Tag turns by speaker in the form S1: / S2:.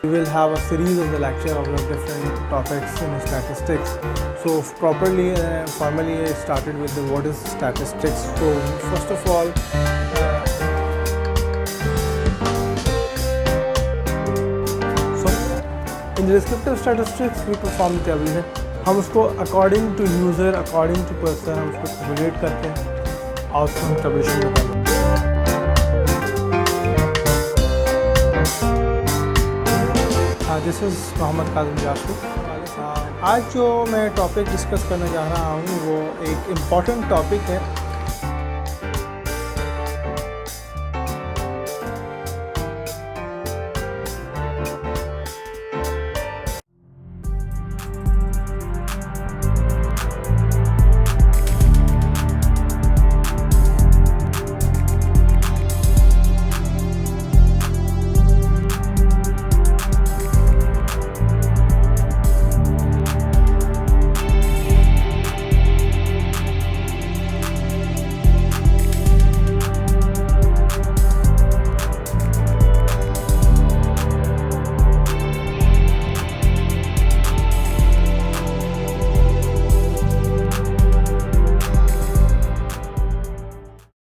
S1: We will have a series of the lecture of the different topics in statistics. So properly, formally, I started with the what is statistics. So first of all, in the descriptive statistics, we perform the tabulation. हम उसको according to user, according to person हम उसको tablet करते हैं और उसको हम tabulation करते हैं. This is Mohammad Kazim Jafri. आज जो मैं टॉपिक डिस्कस करना चाह रहा हूँ वो एक इम्पॉर्टेंट टॉपिक है